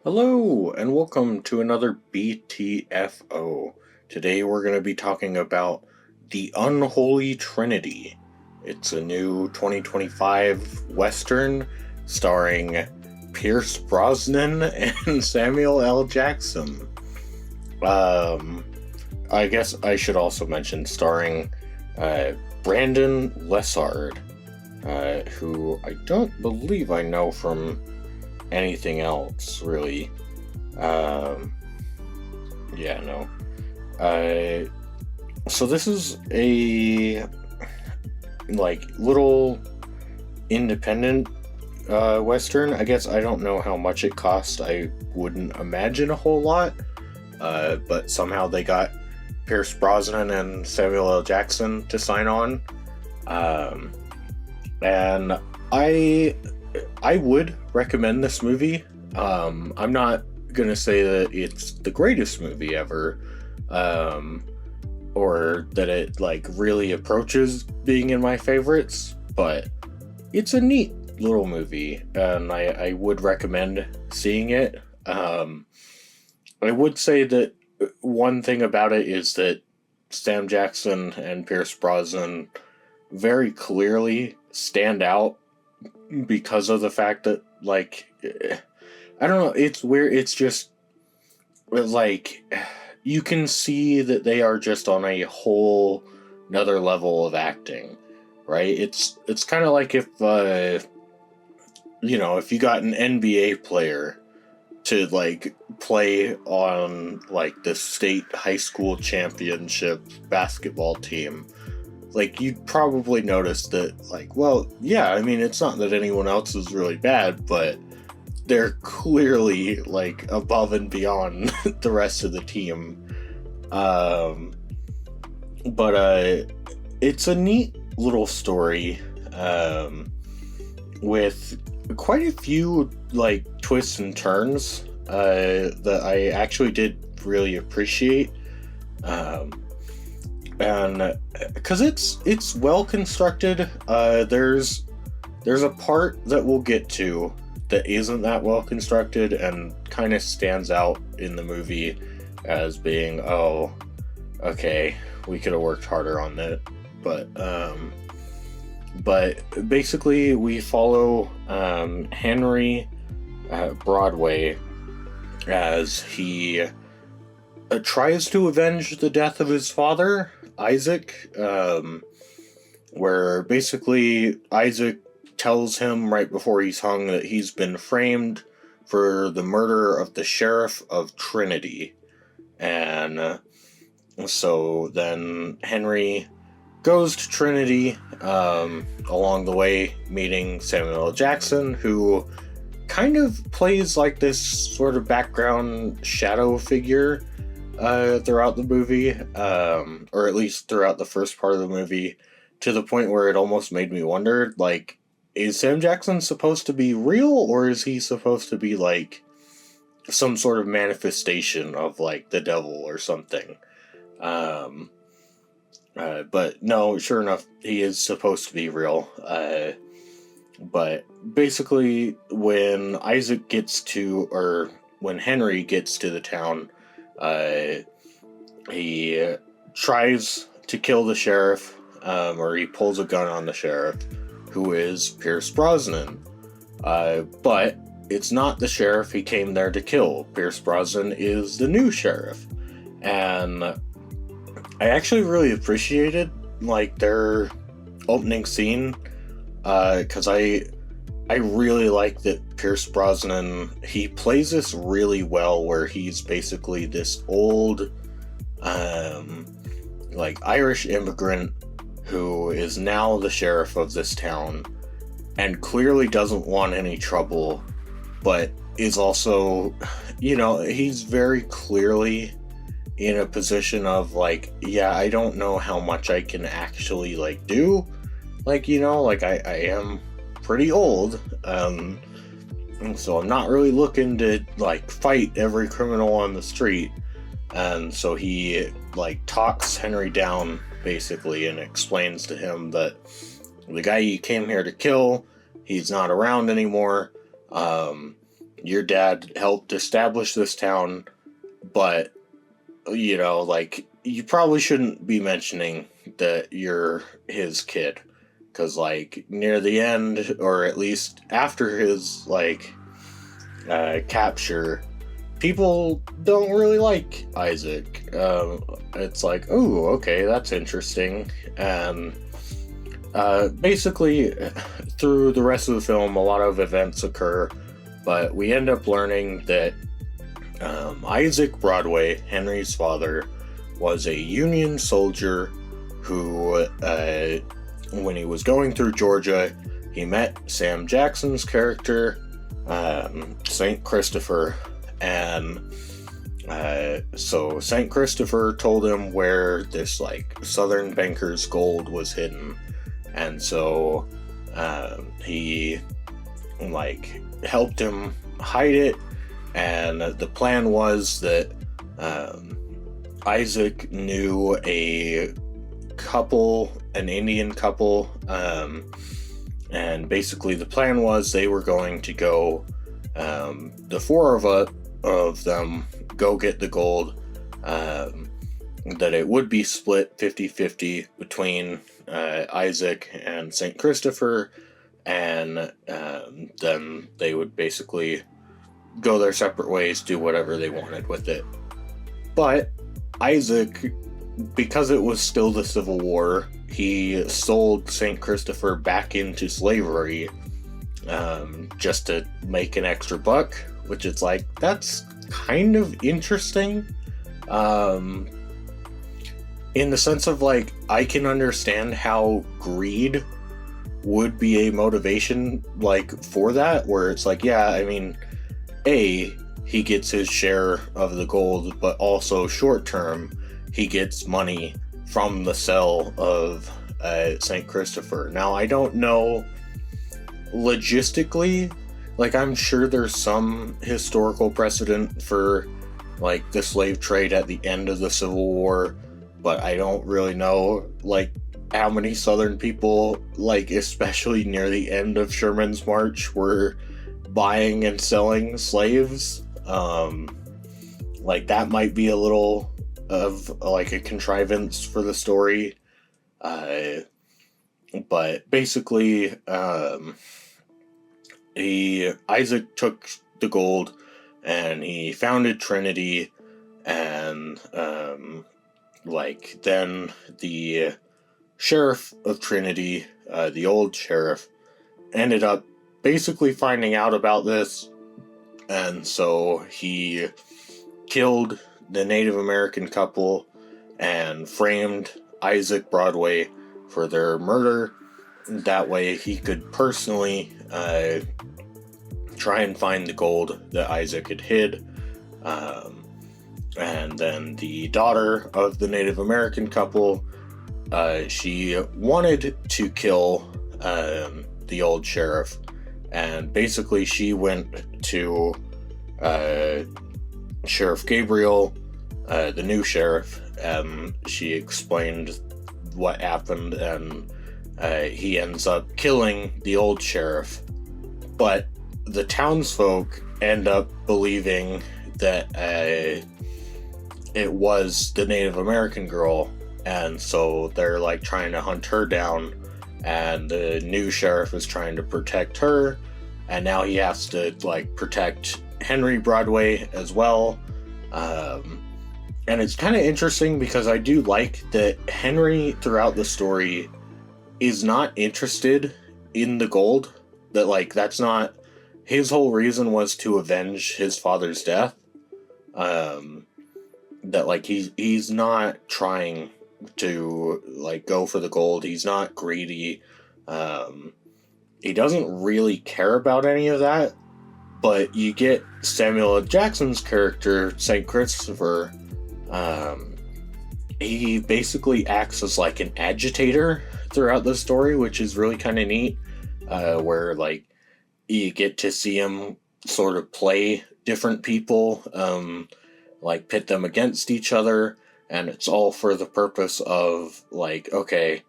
Hello, and welcome to another BTFO. Today we're going to be talking about the Unholy Trinity. It's a new 2025 Western starring Pierce Brosnan and Samuel L. Jackson. Um, I guess I should also mention starring Brandon Lessard, who I don't believe I know from anything else, really. Um, yeah, no. Uh, so this is a little independent western. I guess I don't know how much it cost. I wouldn't imagine a whole lot. But somehow they got Pierce Brosnan and Samuel L. Jackson to sign on. And I would recommend this movie. I'm not gonna say that it's the greatest movie ever, or that it really approaches being in my favorites, but it's a neat little movie, and I would recommend seeing it. I would say that one thing about it is that Sam Jackson and Pierce Brosnan very clearly stand out because of the fact that I don't know, it's weird. It's just like you can see that they are just on a whole another level of acting, right? It's kind of like if if you got an NBA player to play on the state high school championship basketball team, you'd probably notice that, well, yeah, I mean, it's not that anyone else is really bad, but they're clearly, above and beyond the rest of the team. But it's a neat little story, with quite a few, twists and turns, that I actually did really appreciate. And because it's well constructed. There's a part that we'll get to that isn't that well constructed and kind of stands out in the movie as being, oh, okay, we could have worked harder on that. But basically we follow Henry Broadway as he tries to avenge the death of his father, Isaac, where basically Isaac tells him right before he's hung that he's been framed for the murder of the sheriff of Trinity. And so then Henry goes to Trinity, along the way meeting Samuel L. Jackson, who kind of plays like this sort of background shadow figure throughout the movie, or at least throughout the first part of the movie, to the point where it almost made me wonder, is Sam Jackson supposed to be real, or is he supposed to be some sort of manifestation of the devil or something? But no, sure enough, he is supposed to be real. But basically, when Henry gets to the town, he tries to kill the sheriff, or he pulls a gun on the sheriff, who is Pierce Brosnan. But it's not the sheriff he came there to kill. Pierce Brosnan is the new sheriff. And I actually really appreciated their opening scene, because I really like that Pierce Brosnan, he plays this really well, where he's basically this old Irish immigrant who is now the sheriff of this town and clearly doesn't want any trouble, but is also, he's very clearly in a position of yeah, I don't know how much I can actually do. I am pretty old, so I'm not really looking to fight every criminal on the street. And so he talks Henry down basically and explains to him that the guy he came here to kill, he's not around anymore. your dad helped establish this town, but, like, you probably shouldn't be mentioning that you're his kid. Because, like, near the end, or at least after his, like, capture, people don't really like Isaac. It's like, oh, okay, that's interesting. And basically, through the rest of the film, a lot of events occur, but we end up learning that Isaac Broadway, Henry's father, was a Union soldier who, when he was going through Georgia, he met Sam Jackson's character, St. Christopher, and so St. Christopher told him where this, like, Southern banker's gold was hidden, and so he, like, helped him hide it, and the plan was that Isaac knew an Indian couple, and basically the plan was they were going to go, the four of them go get the gold, that it would be split 50-50 between Isaac and St. Christopher, and then they would basically go their separate ways, do whatever they wanted with it. But Isaac, because it was still the Civil War, he sold St. Christopher back into slavery, just to make an extra buck, which is like, that's kind of interesting. In the sense of, like, I can understand how greed would be a motivation, like, for that, where it's like, yeah, I mean, he gets his share of the gold, but also short term, he gets money from the sale of St. Christopher. Now, I don't know logistically, like, I'm sure there's some historical precedent for, like, the slave trade at the end of the Civil War, but I don't really know, like, how many Southern people, like, especially near the end of Sherman's March, were buying and selling slaves. Like, that might be a little of, like, a contrivance for the story. But basically, Isaac took the gold and he founded Trinity, and then the sheriff of Trinity, the old sheriff, ended up basically finding out about this, and so he killed the Native American couple and framed Isaac Broadway for their murder. That way he could personally try and find the gold that Isaac had hid. And then the daughter of the Native American couple, she wanted to kill the old sheriff, and basically she went to Sheriff Gabriel, the new sheriff, and she explained what happened, and he ends up killing the old sheriff. But the townsfolk end up believing that it was the Native American girl, and so they're, like, trying to hunt her down, and the new sheriff is trying to protect her, and now he has to, like, protect Henry Broadway as well. And it's kind of interesting because I do like that Henry, throughout the story, is not interested in the gold. That, like, that's not his whole reason, was to avenge his father's death. That, like, he's not trying to, like, go for the gold. He's not greedy. He doesn't really care about any of that. But you get Samuel L. Jackson's character, St. Christopher. He basically acts as, like, an agitator throughout the story, which is really kind of neat. Where, like, you get to see him sort of play different people, like, pit them against each other, and it's all for the purpose of, like, okay,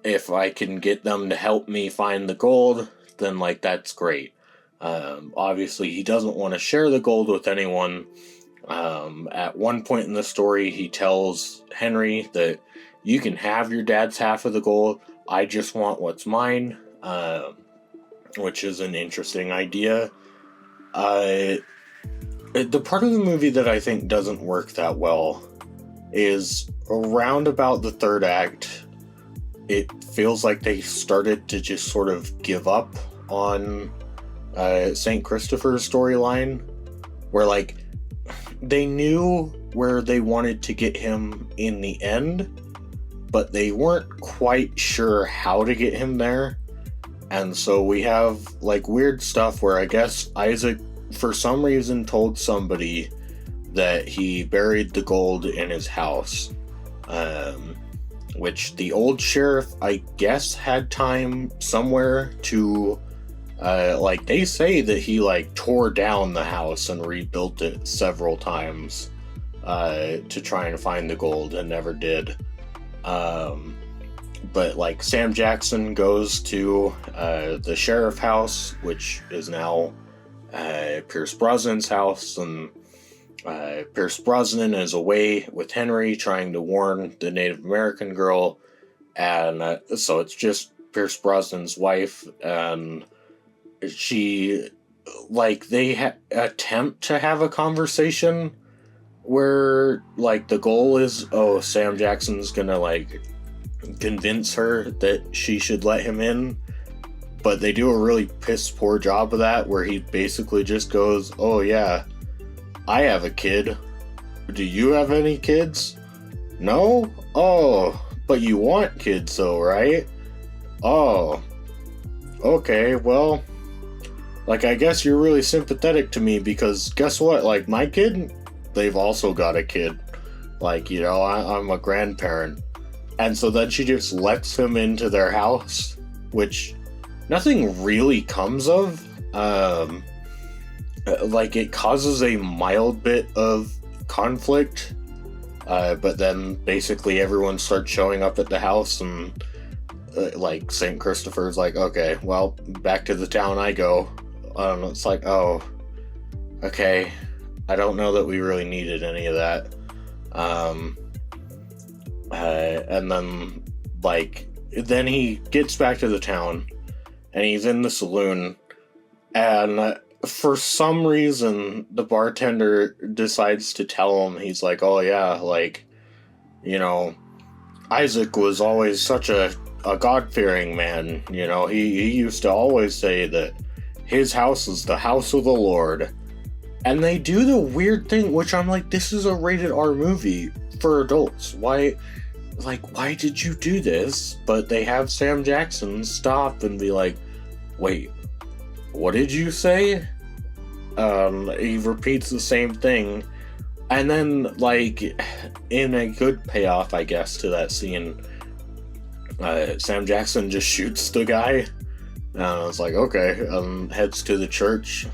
if I can get them to help me find the gold, then, like, that's great. Obviously, he doesn't want to share the gold with anyone. At one point in the story, he tells Henry that you can have your dad's half of the gold. I just want what's mine, which is an interesting idea. The part of the movie that I think doesn't work that well is around about the third act. It feels like they started to just sort of give up on St. Christopher's storyline, where like they knew where they wanted to get him in the end, but they weren't quite sure how to get him there. And so we have like weird stuff where I guess Isaac for some reason told somebody that he buried the gold in his house, which the old sheriff, I guess, had time somewhere to like they say that he like tore down the house and rebuilt it several times to try and find the gold and never did. But like Sam Jackson goes to the sheriff house, which is now Pierce Brosnan's house, and Pierce Brosnan is away with Henry trying to warn the Native American girl, and so it's just Pierce Brosnan's wife, and she, like, they attempt to have a conversation where, like, the goal is, oh, Sam Jackson's gonna, like, convince her that she should let him in, but they do a really piss poor job of that, where he basically just goes, oh yeah, I have a kid. Do you have any kids? No? Oh, but you want kids though, right? Oh, okay, well, like, I guess you're really sympathetic to me, because guess what, like, my kid, they've also got a kid. Like, you know, I'm a grandparent. And so then she just lets him into their house, which nothing really comes of. Like, it causes a mild bit of conflict, but then basically everyone starts showing up at the house, and like St. Christopher's like, okay, well, back to the town I go. It's like, oh, okay, I don't know that we really needed any of that. And then, like, then he gets back to the town, and he's in the saloon, and for some reason, the bartender decides to tell him, he's like, oh yeah, like, you know, Isaac was always such a God-fearing man, you know, he used to always say that his house is the house of the Lord. And they do the weird thing, which I'm like, this is a rated R movie for adults. Why did you do this? But they have Sam Jackson stop and be like, wait, what did you say? He repeats the same thing. And then, like, in a good payoff, I guess, to that scene, Sam Jackson just shoots the guy. I was like, okay, heads to the church,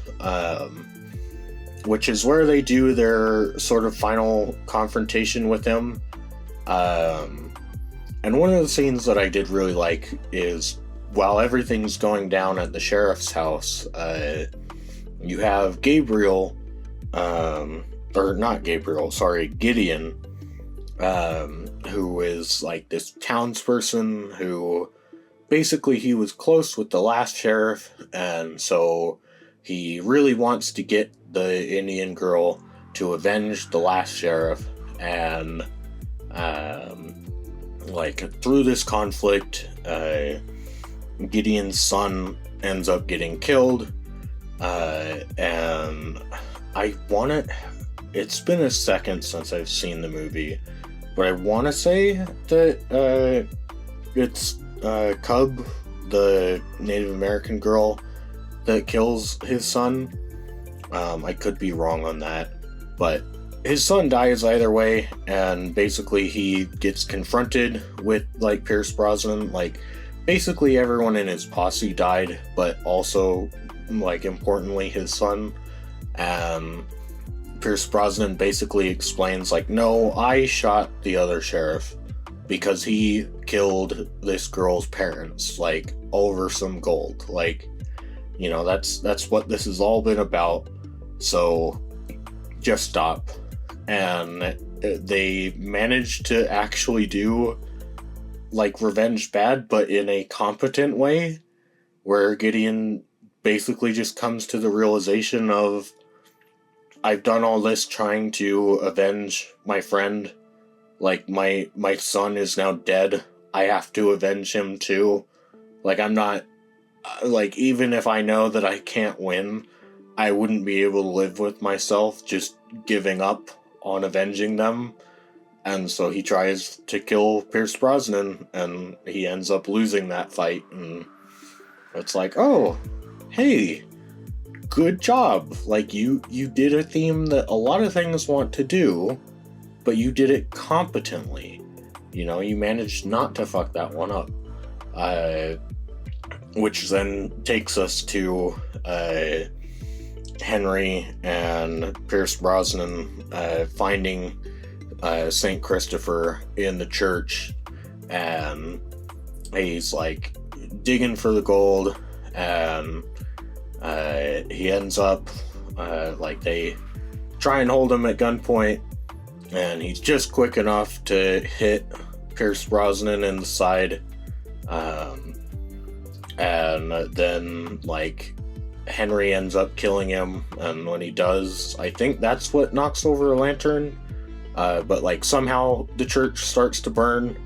which is where they do their sort of final confrontation with him. And one of the scenes that I did really like is, while everything's going down at the sheriff's house, you have Gabriel, or not Gabriel, sorry, Gideon, who is like this townsperson who basically he was close with the last sheriff, and so he really wants to get the Indian girl to avenge the last sheriff, and like through this conflict, Gideon's son ends up getting killed, and it's been a second since I've seen the movie, but I want to say that it's Cub, the Native American girl, that kills his son. I could be wrong on that, but his son dies either way, and basically he gets confronted with, like, Pierce Brosnan. Like, basically everyone in his posse died, but also, like, importantly, his son. And Pierce Brosnan basically explains, like, no, I shot the other sheriff because he killed this girl's parents, like, over some gold. Like, You know, that's what this has all been about. So just stop. And they managed to actually do like revenge bad, but in a competent way, where Gideon basically just comes to the realization of, I've done all this trying to avenge my friend. Like, my son is now dead. I have to avenge him too. Like, I'm not... Like, even if I know that I can't win, I wouldn't be able to live with myself just giving up on avenging them. And so he tries to kill Pierce Brosnan, and he ends up losing that fight. And it's like, oh, hey, good job. Like, you did a theme that a lot of things want to do, but you did it competently. You know, you managed not to fuck that one up. Which then takes us to Henry and Pierce Brosnan finding St. Christopher in the church, and he's like digging for the gold, and he ends up like they try and hold him at gunpoint, and he's just quick enough to hit Pierce Brosnan in the side, and then like Henry ends up killing him, and when he does, I think that's what knocks over a lantern. But like somehow the church starts to burn,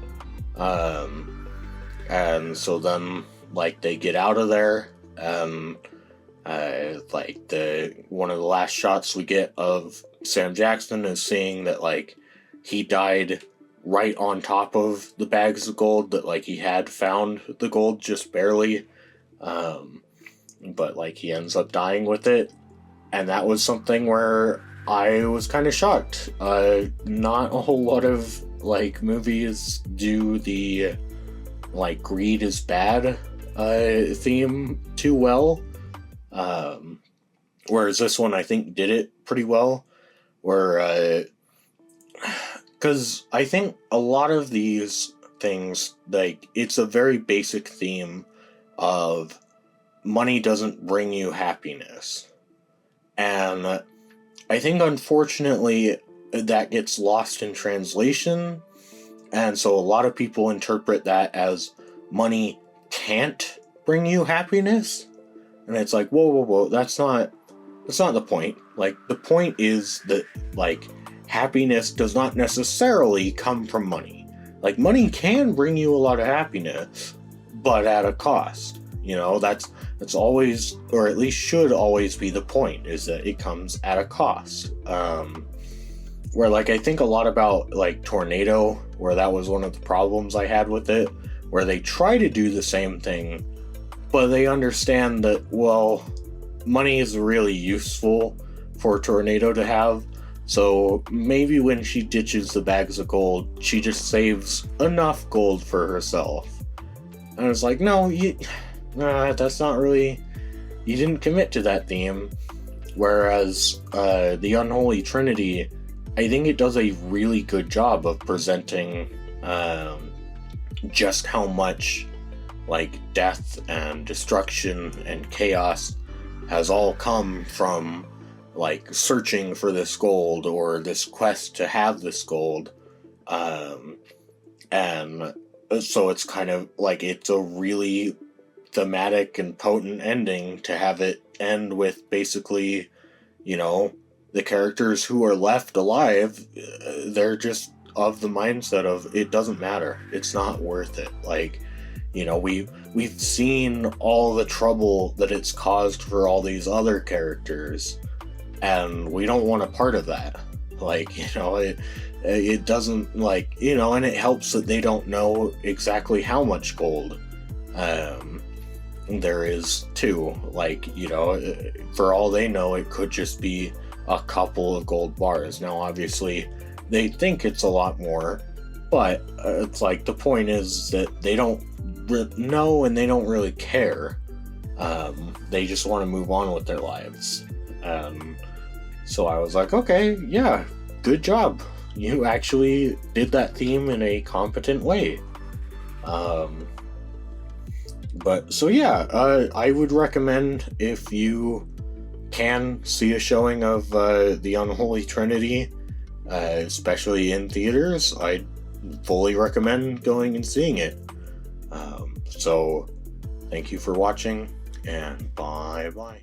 and so then like they get out of there, and like one of the last shots we get of Sam Jackson is seeing that like he died right on top of the bags of gold, that like he had found the gold just barely, but like he ends up dying with it. And that was something where I was kind of shocked. Not a whole lot of like movies do the like greed is bad theme too well, whereas this one I think did it pretty well, where because I think a lot of these things, like, it's a very basic theme of money doesn't bring you happiness. And I think, unfortunately, that gets lost in translation. And so a lot of people interpret that as money can't bring you happiness. And it's like, whoa, that's not the point. Like, the point is that, like, happiness does not necessarily come from money. Like, money can bring you a lot of happiness, but at a cost. You know, that's always, or at least should always be the point, is that it comes at a cost. Where, like, I think a lot about, like, Tornado, where that was one of the problems I had with it, where they try to do the same thing, but they understand that, well, money is really useful for Tornado to have, so maybe when she ditches the bags of gold, she just saves enough gold for herself. And it's like, no, that's not really... You didn't commit to that theme. Whereas the Unholy Trinity, I think it does a really good job of presenting just how much, like, death and destruction and chaos has all come from, like, searching for this gold, or this quest to have this gold. And so it's kind of like, it's a really thematic and potent ending to have it end with basically, you know, the characters who are left alive, they're just of the mindset of, it doesn't matter, it's not worth it. Like, you know, we've seen all the trouble that it's caused for all these other characters, and we don't want a part of that. Like, you know, it doesn't, like, you know, and it helps that they don't know exactly how much gold there is too. Like, you know, for all they know, it could just be a couple of gold bars. Now, obviously, they think it's a lot more, but it's like, the point is that they don't know, and they don't really care. They just want to move on with their lives. So I was like, okay, yeah, good job. You actually did that theme in a competent way. But so yeah, I would recommend, if you can see a showing of the Unholy Trinity, especially in theaters, I'd fully recommend going and seeing it. So thank you for watching, and bye bye.